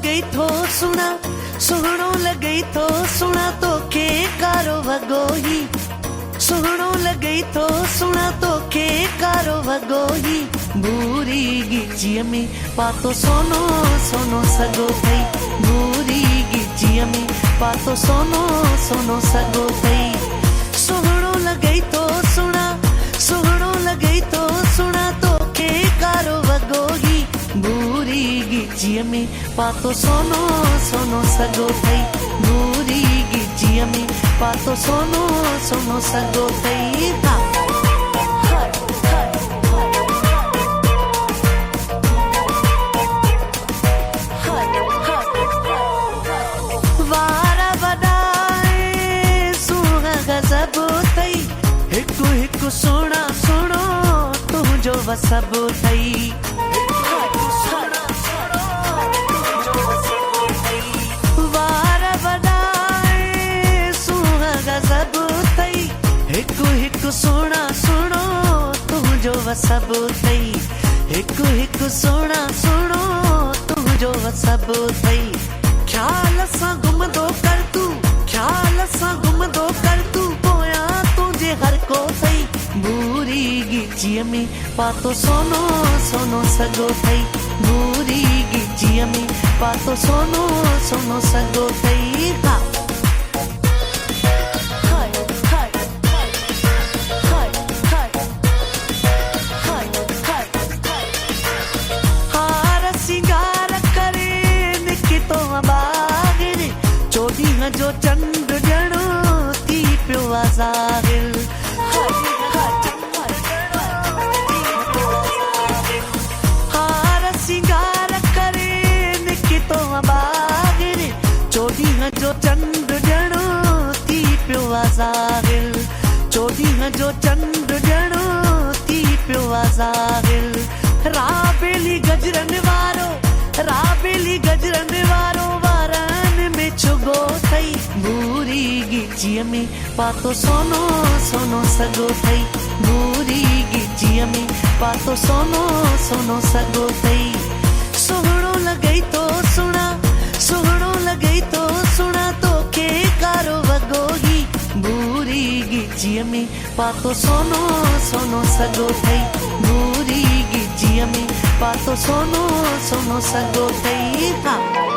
लॻई थो सुणा सुहिणो लॻई थो सुणा तोखे कारो वॻो ही सुहिणो लॻई थो सुणा तोखे कारो वॻो ही भूरी गिचीअ में पातो सोनो सोनो सॻो अथई भूरी गिचीअ में पातो सोनो सोनो सॻो अथई सुहिणो लॻई थो सुणा सुहिणो लॻई थो सुणा तोखे कारो वॻो ही भूरी गिचीअ में पातो सोनो सोनो सॻो अथई भूरी गिचीअ में पातो सोनो सोनो सॻो अथई वारा वॾाए सुहिणा गज़ब अथई हिकु हिकु सुहिणा सुहिणो तुंहिंजो वसब अथई वारा वॾाए सुहिणा गज़ब अथई हिकु हिकु सुहिणा सुहिणो तुंहिंजो वसब अथई हिकु हिकु सुहिणा सुहिणो तुंहिंजो वसब अथई ख़्याल सां घुमंदो कर तूं ख़्याल सां घुमंदो कर तूं पोयां तुंहिंजे हर को अथई भूरी गिचीअ में पातो सोनो सोनो सॻो अथई भूरी गिचीअ में पातो सोनो सोनो सॻो अथई हार सिंगार करे निकितो ॿाहिरि चोॾींहं जो चंड ॼणो थी पियो आहे ज़ाहिर हार सिंगार करे निकितो ॿाहिरि चोॾींहं जो चंड ॼणो थी पियो आहे ज़ाहिर चोॾींहं जो चंड ॼणो थी पियो आहे ज़ाहिर राबेली गजरनि वारो राबेली गजरनि वारो वारनि में चुगो अथई भूरी गिचीअ में पातो सोनो सोनो सॻो अथई भूरी गिचीअ में पातो सोनो सोनो सॻो अथई सुहिणो लॻई थो सुणा सुहिणो लॻई थो सुणा तोखे कारो वॻो ही भूरी गिचीअ में पातो सोनो सोनो सॻो अथई भूरी गिचीअ में पातो सोनो सोनो सॻो अथई